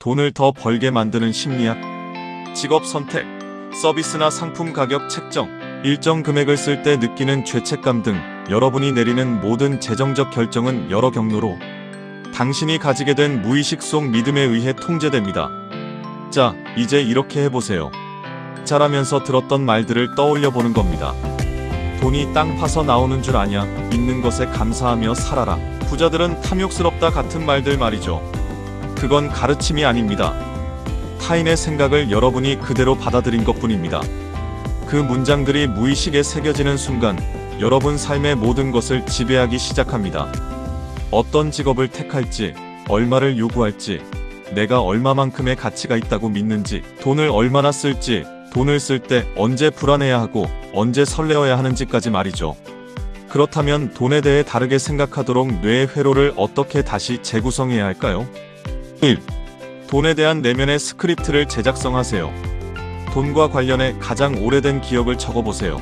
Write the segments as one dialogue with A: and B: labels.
A: 돈을 더 벌게 만드는 심리학, 직업 선택, 서비스나 상품 가격 책정, 일정 금액을 쓸 때 느끼는 죄책감 등 여러분이 내리는 모든 재정적 결정은 여러 경로로 당신이 가지게 된 무의식 속 믿음에 의해 통제됩니다. 자, 이제 이렇게 해보세요. 자라면서 들었던 말들을 떠올려 보는 겁니다. 돈이 땅 파서 나오는 줄 아냐, 있는 것에 감사하며 살아라, 부자들은 탐욕스럽다 같은 말들 말이죠. 그건 가르침이 아닙니다. 타인의 생각을 여러분이 그대로 받아들인 것뿐입니다. 그 문장들이 무의식에 새겨지는 순간 여러분 삶의 모든 것을 지배하기 시작합니다. 어떤 직업을 택할지, 얼마를 요구할지, 내가 얼마만큼의 가치가 있다고 믿는지, 돈을 얼마나 쓸지, 돈을 쓸 때 언제 불안해야 하고 언제 설레어야 하는지까지 말이죠. 그렇다면 돈에 대해 다르게 생각하도록 뇌의 회로를 어떻게 다시 재구성해야 할까요? 1. 돈에 대한 내면의 스크립트를 재작성하세요. 돈과 관련해 가장 오래된 기억을 적어보세요.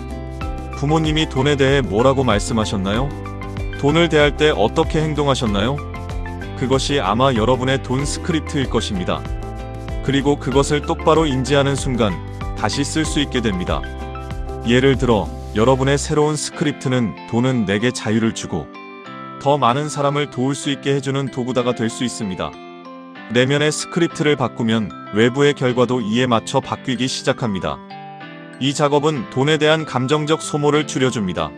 A: 부모님이 돈에 대해 뭐라고 말씀하셨나요? 돈을 대할 때 어떻게 행동하셨나요? 그것이 아마 여러분의 돈 스크립트일 것입니다. 그리고 그것을 똑바로 인지하는 순간 다시 쓸 수 있게 됩니다. 예를 들어 여러분의 새로운 스크립트는 돈은 내게 자유를 주고 더 많은 사람을 도울 수 있게 해주는 도구다가 될 수 있습니다. 내면의 스크립트를 바꾸면 외부의 결과도 이에 맞춰 바뀌기 시작합니다. 이 작업은 돈에 대한 감정적 소모를 줄여줍니다.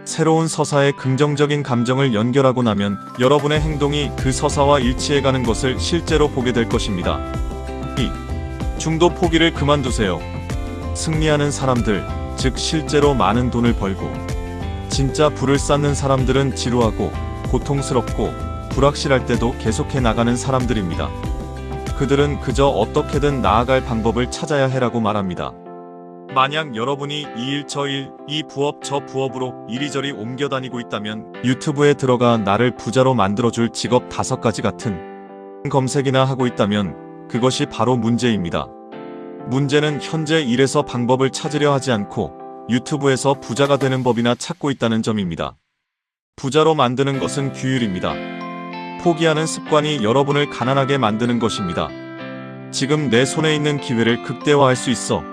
A: 새로운 서사에 긍정적인 감정을 연결하고 나면 여러분의 행동이 그 서사와 일치해가는 것을 실제로 보게 될 것입니다. 2. 중도 포기를 그만두세요. 승리하는 사람들, 즉 실제로 많은 돈을 벌고 진짜 부를 쌓는 사람들은 지루하고 고통스럽고 불확실할 때도 계속해 나가는 사람들입니다. 그들은 그저 어떻게든 나아갈 방법을 찾아야 해라고 말합니다. 만약 여러분이 이 일 저 일, 이 부업 저 부업으로 이리저리 옮겨 다니고 있다면 유튜브에 들어가 나를 부자로 만들어줄 직업 5가지 같은 검색이나 하고 있다면 그것이 바로 문제입니다. 문제는 현재 일에서 방법을 찾으려 하지 않고 유튜브에서 부자가 되는 법이나 찾고 있다는 점입니다. 부자로 만드는 것은 규율입니다. 포기하는 습관이 여러분을 가난하게 만드는 것입니다. 지금 내 손에 있는 기회를 극대화할 수 있어.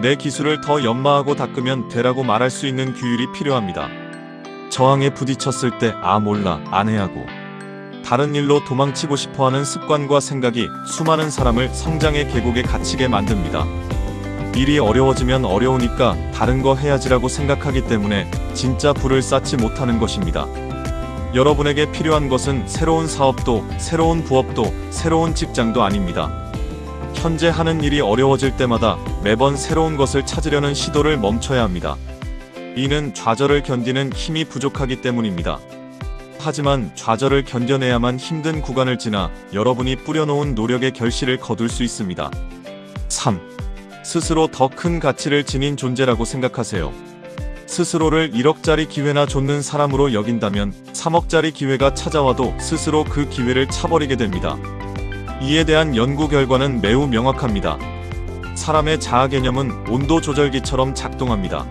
A: 내 기술을 더 연마하고 닦으면 되라고 말할 수 있는 규율이 필요합니다. 저항에 부딪혔을 때 몰라, 안 해 하고 다른 일로 도망치고 싶어하는 습관과 생각이 수많은 사람을 성장의 계곡에 갇히게 만듭니다. 일이 어려워지면 어려우니까 다른 거 해야지라고 생각하기 때문에 진짜 부를 쌓지 못하는 것입니다. 여러분에게 필요한 것은 새로운 사업도, 새로운 부업도, 새로운 직장도 아닙니다. 현재 하는 일이 어려워질 때마다 매번 새로운 것을 찾으려는 시도를 멈춰야 합니다. 이는 좌절을 견디는 힘이 부족하기 때문입니다. 하지만 좌절을 견뎌내야만 힘든 구간을 지나 여러분이 뿌려놓은 노력의 결실을 거둘 수 있습니다. 3. 스스로 더 큰 가치를 지닌 존재라고 생각하세요. 스스로를 1억짜리 기회나 좇는 사람으로 여긴다면 3억짜리 기회가 찾아와도 스스로 그 기회를 차버리게 됩니다. 이에 대한 연구 결과는 매우 명확합니다. 사람의 자아 개념은 온도 조절기처럼 작동합니다.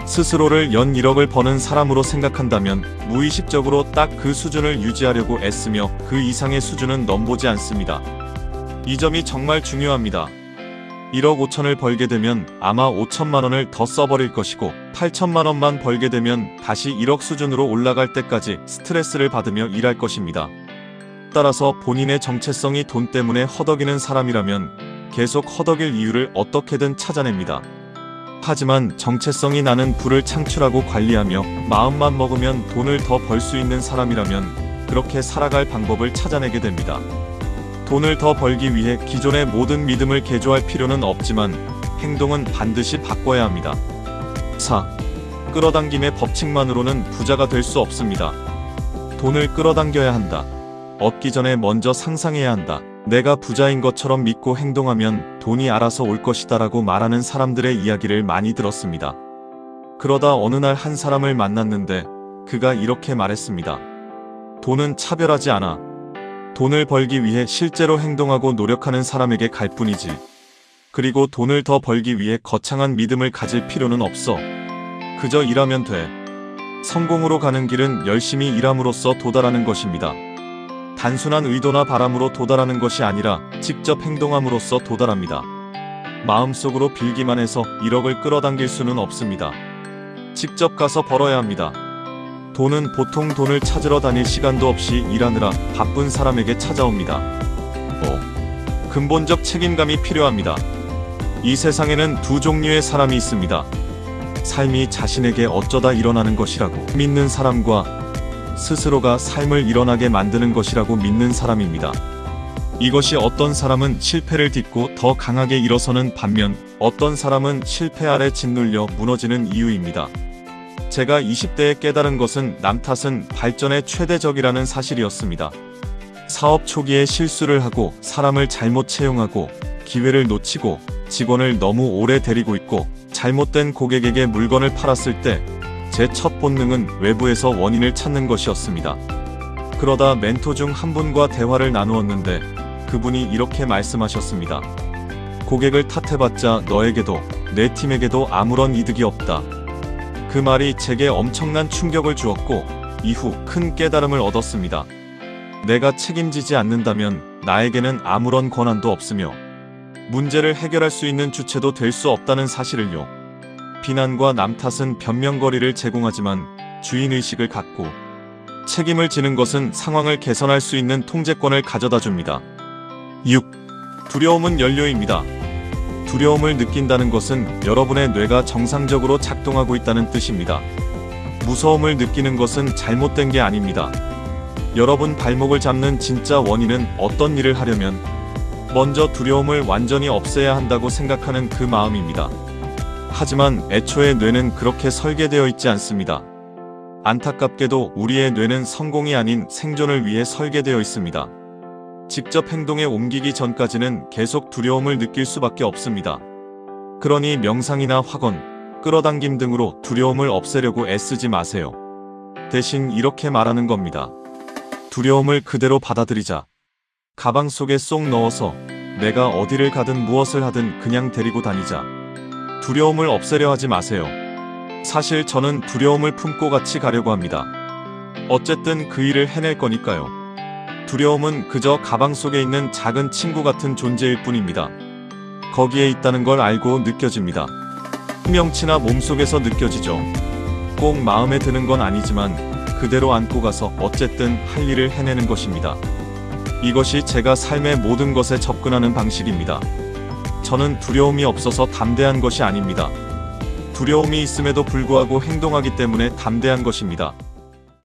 A: 스스로를 연 1억을 버는 사람으로 생각한다면 무의식적으로 딱 그 수준을 유지하려고 애쓰며 그 이상의 수준은 넘보지 않습니다. 이 점이 정말 중요합니다. 1억 5천을 벌게 되면 아마 5천만 원을 더 써버릴 것이고 8천만 원만 벌게 되면 다시 1억 수준으로 올라갈 때까지 스트레스를 받으며 일할 것입니다. 따라서 본인의 정체성이 돈 때문에 허덕이는 사람이라면 계속 허덕일 이유를 어떻게든 찾아냅니다. 하지만 정체성이 나는 부를 창출하고 관리하며 마음만 먹으면 돈을 더 벌 수 있는 사람이라면 그렇게 살아갈 방법을 찾아내게 됩니다. 돈을 더 벌기 위해 기존의 모든 믿음을 개조할 필요는 없지만 행동은 반드시 바꿔야 합니다. 4. 끌어당김의 법칙만으로는 부자가 될 수 없습니다. 돈을 끌어당겨야 한다. 얻기 전에 먼저 상상해야 한다. 내가 부자인 것처럼 믿고 행동하면 돈이 알아서 올 것이다 라고 말하는 사람들의 이야기를 많이 들었습니다. 그러다 어느 날 한 사람을 만났는데 그가 이렇게 말했습니다. 돈은 차별하지 않아. 돈을 벌기 위해 실제로 행동하고 노력하는 사람에게 갈 뿐이지. 그리고 돈을 더 벌기 위해 거창한 믿음을 가질 필요는 없어. 그저 일하면 돼. 성공으로 가는 길은 열심히 일함으로써 도달하는 것입니다. 단순한 의도나 바람으로 도달하는 것이 아니라 직접 행동함으로써 도달합니다. 마음속으로 빌기만 해서 1억을 끌어당길 수는 없습니다. 직접 가서 벌어야 합니다. 돈은 보통 돈을 찾으러 다닐 시간도 없이 일하느라 바쁜 사람에게 찾아옵니다. 근본적 책임감이 필요합니다. 이 세상에는 두 종류의 사람이 있습니다. 삶이 자신에게 어쩌다 일어나는 것이라고 믿는 사람과 스스로가 삶을 일어나게 만드는 것이라고 믿는 사람입니다. 이것이 어떤 사람은 실패를 딛고 더 강하게 일어서는 반면 어떤 사람은 실패 아래 짓눌려 무너지는 이유입니다. 제가 20대에 깨달은 것은 남 탓은 발전의 최대적이라는 사실이었습니다. 사업 초기에 실수를 하고 사람을 잘못 채용하고 기회를 놓치고 직원을 너무 오래 데리고 있고 잘못된 고객에게 물건을 팔았을 때 제 첫 본능은 외부에서 원인을 찾는 것이었습니다. 그러다 멘토 중 한 분과 대화를 나누었는데 그분이 이렇게 말씀하셨습니다. 고객을 탓해봤자 너에게도 내 팀에게도 아무런 이득이 없다. 그 말이 제게 엄청난 충격을 주었고 이후 큰 깨달음을 얻었습니다. 내가 책임지지 않는다면 나에게는 아무런 권한도 없으며 문제를 해결할 수 있는 주체도 될 수 없다는 사실을요. 비난과 남 탓은 변명거리를 제공하지만 주인의식을 갖고 책임을 지는 것은 상황을 개선할 수 있는 통제권을 가져다 줍니다. 6. 두려움은 연료입니다. 두려움을 느낀다는 것은 여러분의 뇌가 정상적으로 작동하고 있다는 뜻입니다. 무서움을 느끼는 것은 잘못된 게 아닙니다. 여러분 발목을 잡는 진짜 원인은 어떤 일을 하려면 먼저 두려움을 완전히 없애야 한다고 생각하는 그 마음입니다. 하지만 애초에 뇌는 그렇게 설계되어 있지 않습니다. 안타깝게도 우리의 뇌는 성공이 아닌 생존을 위해 설계되어 있습니다. 직접 행동에 옮기기 전까지는 계속 두려움을 느낄 수밖에 없습니다. 그러니 명상이나 학원, 끌어당김 등으로 두려움을 없애려고 애쓰지 마세요. 대신 이렇게 말하는 겁니다. 두려움을 그대로 받아들이자. 가방 속에 쏙 넣어서 내가 어디를 가든 무엇을 하든 그냥 데리고 다니자. 두려움을 없애려 하지 마세요. 사실 저는 두려움을 품고 같이 가려고 합니다. 어쨌든 그 일을 해낼 거니까요. 두려움은 그저 가방 속에 있는 작은 친구 같은 존재일 뿐입니다. 거기에 있다는 걸 알고 느껴집니다. 명치나 몸속에서 느껴지죠. 꼭 마음에 드는 건 아니지만 그대로 안고 가서 어쨌든 할 일을 해내는 것입니다. 이것이 제가 삶의 모든 것에 접근하는 방식입니다. 저는 두려움이 없어서 담대한 것이 아닙니다. 두려움이 있음에도 불구하고 행동하기 때문에 담대한 것입니다.